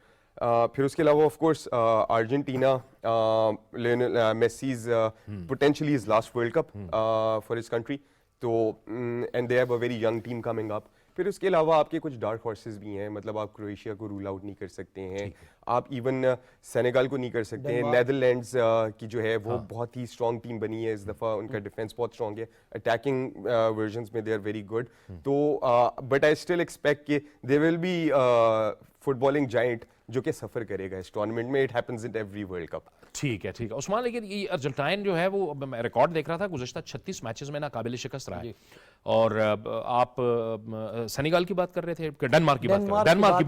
پھر اس کے علاوہ of course Argentina, Messi's potentially is last World Cup for his country, تو and they have a very young team coming up. پھر اس کے علاوہ آپ کے کچھ ڈارک ہارسز بھی ہیں, مطلب آپ کرویشیا کو رول آؤٹ نہیں کر سکتے ہیں, آپ ایون سینیگال کو نہیں کر سکتے ہیں. نیدرلینڈز کی جو ہے وہ بہت ہی اسٹرانگ ٹیم بنی ہے اس دفعہ, ان کا ڈیفینس بہت اسٹرانگ ہے, اٹیکنگ ورژنس میں دے آر ویری گڈ. تو بٹ آئی اسٹل ایکسپیکٹ کہ they will be footballing giant جو کہ سفر کرے گا اس ٹورنامنٹ میں. It happens in every World Cup. ٹھیک ہے عثمان, لیکن یہ ارجنٹائن جو ہے وہ میں ریکارڈ دیکھ رہا تھا, گزشتہ 36 میچز میں ناقابل شکست رہا ہے. اور آپ سینیگال کی بات کر رہے تھے, ڈنمارک کی بات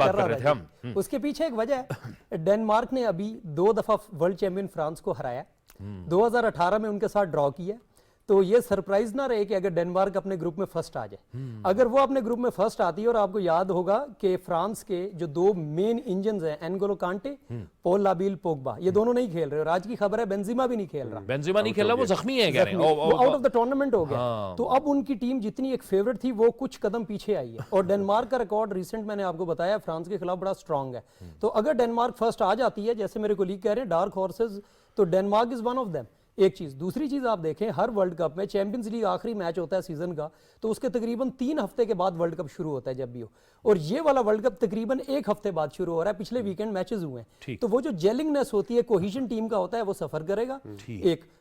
کر رہے تھے ہم. اس کے پیچھے ایک وجہ ہے, ڈنمارک نے ابھی 2 دفعہ ورلڈ چیمپئن فرانس کو ہرایا, 2018 میں ان کے ساتھ ڈرا کیا. تو یہ سرپرائز نہ رہے کہ اگر ڈنمارک اپنے گروپ میں فرسٹ آ جائے. اگر وہ اپنے گروپ میں فرسٹ آتی ہے, اور آپ کو یاد ہوگا کہ فرانس کے جو 2 مین انجنز ہیں, اینگولو کانٹے, پول لابیل پوگبا, یہ دونوں نہیں کھیل رہے. اور آج کی خبر ہے بنزیما بھی نہیں کھیل رہا, وہ زخمی ہے, وہ آؤٹ آف دا ٹورنامنٹ ہو گیا. تو اب ان کی ٹیم جتنی ایک فیورٹ تھی وہ کچھ قدم پیچھے آئی ہے. اور ڈنمارک کا ریکارڈ ریسنٹ میں نے آپ کو بتایا فرانس کے خلاف بڑا اسٹرانگ ہے. تو اگر ڈنمارک فرسٹ آ جاتی ہے, جیسے میرے کولیگ کہہ رہے ہیں ڈارک ہارسز, تو Denmark is one of them. ایک چیز. دوسری چیز آپ دیکھیں, ہر ورلڈ کپ میں چیمپئنز لیگ آخری میچ ہوتا ہے سیزن کا, تو اس کے تقریباً 3 ہفتے کے بعد ورلڈ کپ شروع ہوتا ہے جب بھی ہو, اور یہ والا ورلڈ کپ تقریباً 1 ہفتے بعد شروع ہو رہا ہے. پچھلے ویکینڈ میچز ہوئے ہیں, تو وہ جو جیلنگنس ہوتی ہے, کوہیژن ٹیم کا ہوتا ہے, وہ سفر کرے گا. ایک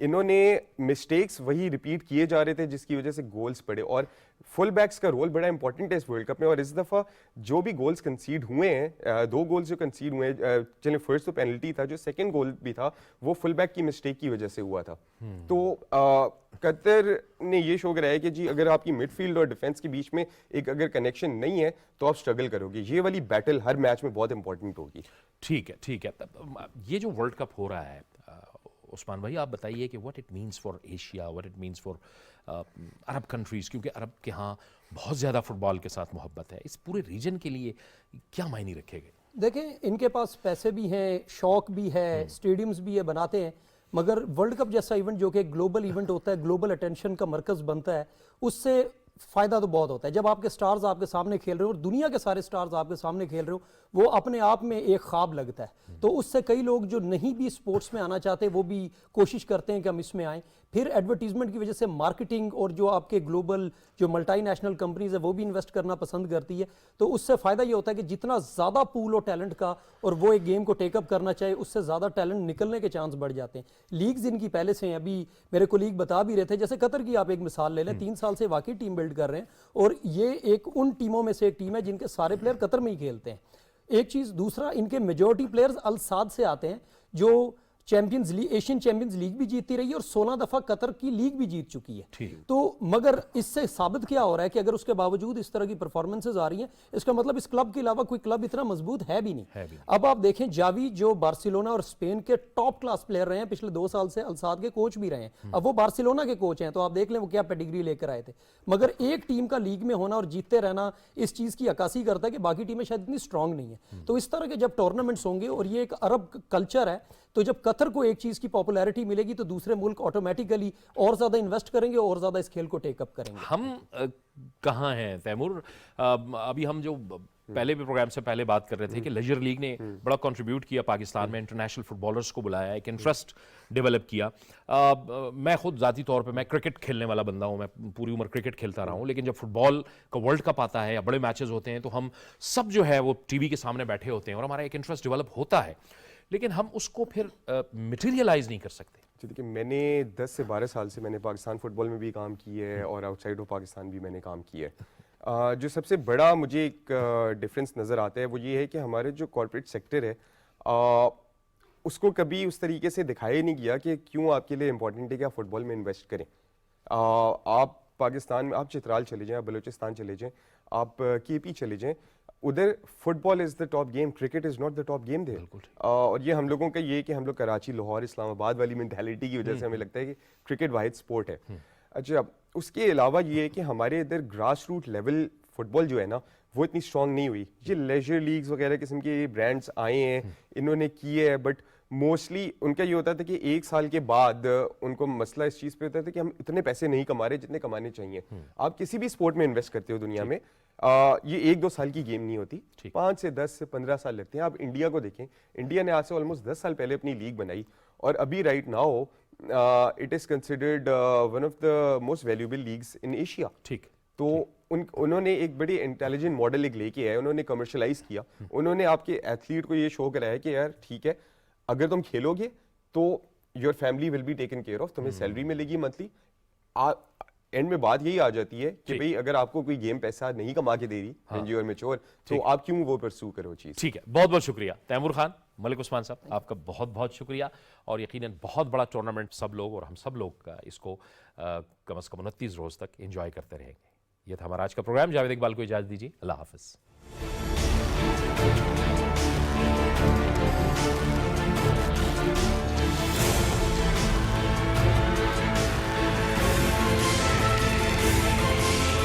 انہوں نے مسٹیکس وہی ریپیٹ کیے جا رہے تھے جس کی وجہ سے گولز پڑے, اور فل بیکس کا رول بڑا امپورٹنٹ ہے اس ورلڈ کپ میں. اور اس دفعہ جو بھی گولز کنسیڈ ہوئے ہیں, 2 گولز جو کنسیڈ ہوئے ہیں, چلیں فرسٹ تو پینلٹی تھا, جو سیکنڈ گول بھی تھا وہ فل بیک کی مسٹیک کی وجہ سے ہوا تھا. تو قطر نے یہ شو کرایا کہ جی اگر آپ کی مڈ فیلڈ اور ڈیفینس کے بیچ میں ایک اگر کنیکشن نہیں ہے تو آپ اسٹرگل کرو گے. یہ والی بیٹل ہر میچ میں بہت امپورٹنٹ ہوگی. ٹھیک ہے. یہ جو ورلڈ کپ ہو رہا ہے عثمان بھائی, آپ بتائیے کہ what it means for Asia, what it means for Arab countries, کیونکہ عرب کے ہاں بہت زیادہ فٹ بال کے ساتھ محبت ہے. اس پورے ریجن کے لیے کیا معنی رکھے گئے؟ دیکھیں ان کے پاس پیسے بھی ہیں, شوق بھی ہے, اسٹیڈیمز بھی ہے, بناتے ہیں, مگر ورلڈ کپ جیسا ایونٹ جو کہ گلوبل ایونٹ ہوتا ہے, گلوبل اٹینشن کا مرکز بنتا ہے, اس سے فائدہ تو بہت ہوتا ہے. جب آپ کے سٹارز آپ کے سامنے کھیل رہے ہو اور دنیا کے سارے سٹارز آپ کے سامنے کھیل رہے ہو, وہ اپنے آپ میں ایک خواب لگتا ہے. تو اس سے کئی لوگ جو نہیں بھی سپورٹس میں آنا چاہتے وہ بھی کوشش کرتے ہیں کہ ہم اس میں آئیں. پھر ایڈورٹیزمنٹ کی وجہ سے مارکیٹنگ اور جو آپ کے گلوبل جو ملٹی نیشنل کمپنیز ہے وہ بھی انویسٹ کرنا پسند کرتی ہے. تو اس سے فائدہ یہ ہوتا ہے کہ جتنا زیادہ پول ہو ٹیلنٹ کا اور وہ ایک گیم کو ٹیک اپ کرنا چاہے, اس سے زیادہ ٹیلنٹ نکلنے کے چانس بڑھ جاتے ہیں. لیگز ان کی پہلے سے ہیں, ابھی میرے کولیگ بتا بھی رہے تھے, جیسے قطر کی آپ ایک مثال لے لیں, 3 سال سے واقعی ٹیم بلڈ کر رہے ہیں, اور یہ ایک ان ٹیموں میں سے ایک ٹیم ہے جن کے سارے پلیئر قطر میں ہی کھیلتے ہیں. ایک چیز, دوسرا ان کے میجورٹی پلیئرز الساد سے آتے ہیں جو champions league, Asian champions league بھی جیتتی رہی ہے اور 16 دفعہ قطر کی لیگ بھی جیت چکی ہے. تو مگر اس سے ثابت کیا ہو رہا ہے کہ اگر اس کے باوجود اس طرح کی پرفارمنسز آ رہی ہیں, اس کا مطلب اس کلب کے علاوہ کوئی کلب اتنا مضبوط ہے بھی نہیں. اب آپ دیکھیں جاوی جو بارسلونا اور اسپین کے ٹاپ کلاس پلیئر رہے ہیں, پچھلے 2 سال سے الساد کے کوچ بھی رہے ہیں, اب وہ بارسلونا کے کوچ ہیں, تو آپ دیکھ لیں وہ کیا پیڈیگری لے کر آئے تھے. مگر ایک ٹیم کا لیگ میں ہونا اور جیتتے رہنا اس چیز کی عکاسی کرتا ہے کہ باقی ٹیمیں شاید اتنی اسٹرانگ نہیں ہیں. تو اس طرح کے جب ٹورنامنٹس ہوں گے, اور یہ ایک عرب کلچر ہے, تو جب قطر کو ایک چیز کی پاپولیرٹی ملے گی تو دوسرے ملک آٹومیٹیکلی اور زیادہ انویسٹ کریں گے اور زیادہ اس کھیل کو ٹیک اپ کریں گے. ہم کہاں ہیں تیمور؟ ابھی ہم جو پہلے بھی پروگرام سے پہلے بات کر رہے تھے کہ لیجر لیگ نے بڑا کنٹریبیوٹ کیا پاکستان میں, انٹرنیشنل فٹ بالرز کو بلایا, ایک انٹرسٹ ڈیولپ کیا. میں خود ذاتی طور پہ میں کرکٹ کھیلنے والا بندہ ہوں, میں پوری عمر کرکٹ کھیلتا رہا ہوں, لیکن جب فٹ بال کا ورلڈ کپ آتا ہے یا بڑے میچز ہوتے ہیں تو ہم سب جو ہے وہ ٹی وی کے سامنے بیٹھے ہوتے ہیں اور ہمارا ایک انٹرسٹ ڈیولپ ہوتا ہے, لیکن ہم اس کو پھر مٹیریلائز نہیں کر سکتے. جی دیکھیں, میں نے 10 سے 12 سال سے میں نے پاکستان فٹ بال میں بھی کام کیا ہے اور آؤٹ سائڈ آف پاکستان بھی میں نے کام کیا ہے. جو سب سے بڑا مجھے ایک ڈفرینس نظر آتا ہے وہ یہ ہے کہ ہمارے جو کارپوریٹ سیکٹر ہے اس کو کبھی اس طریقے سے دکھایا نہیں گیا کہ کیوں آپ کے لیے امپورٹنٹ ہے کہ آپ فٹ بال میں انویسٹ کریں. آپ پاکستان میں آپ چترال چلے جائیں, آپ بلوچستان چلے جائیں, آپ کے پی چلے جائیں, ادھر football is the top game, cricket is not the top game there. اور یہ ہم لوگوں کا یہ کہ ہم لوگ کراچی, لاہور, اسلام آباد والی مینٹیلٹی کی وجہ سے ہمیں لگتا ہے کہ کرکٹ واحد سپورٹ ہے. اچھا, اس کے علاوہ یہ ہے کہ ہمارے ادھر گراس روٹ لیول فٹ بال جو ہے نا وہ اتنی اسٹرانگ نہیں ہوئی. یہ لیجر لیگز وغیرہ قسم کے برانڈس آئے ہیں, انہوں نے کیے ہیں, بٹ موسٹلی ان کا یہ ہوتا تھا کہ 1 سال کے بعد ان کو مسئلہ اس چیز پہ ہوتا تھا کہ ہم اتنے پیسے نہیں کما رہے جتنے کمانے چاہیے. آپ کسی بھی اسپورٹ میں انویسٹ کرتے ہو دنیا میں, یہ 1-2 سال کی گیم نہیں ہوتی, 5 سے 10 سے 15 سال لگتے ہیں. آپ انڈیا کو دیکھیں, انڈیا نے آج سے آلموسٹ 10 سال پہلے اپنی لیگ بنائی اور ابھی right now it is considered one of the most valuable leagues in Asia. ٹھیک, تو انہوں نے ایک بڑی انٹیلیجنٹ ماڈل ایک لے کے آئے, انہوں نے کمرشلائز کیا, انہوں نے آپ کے ایتھلیٹ کو یہ شو کرایا کہ یار ٹھیک ہے اگر تم کھیلو گے تو your family will be taken care of, تمہیں سیلری ملے گی منتھلی. اینڈ میں بات یہی آ جاتی ہے کہ بھئی اگر آپ کو کوئی گیم پیسہ نہیں کما کے دے رہی when you are mature, تو آپ کیوں وہ پرسو کرو چیز. ٹھیک ہے, بہت بہت شکریہ تیمور خان, ملک عثمان صاحب, آپ کا بہت بہت شکریہ. اور یقیناً بہت بڑا ٹورنامنٹ سب لوگ اور ہم سب لوگ اس کو کم از کم 29 روز تک انجوائے کرتے رہیں گے. یہ تھا ہمارا آج کا پروگرام. جاوید اقبال کو اجازت دیجیے, اللہ حافظ.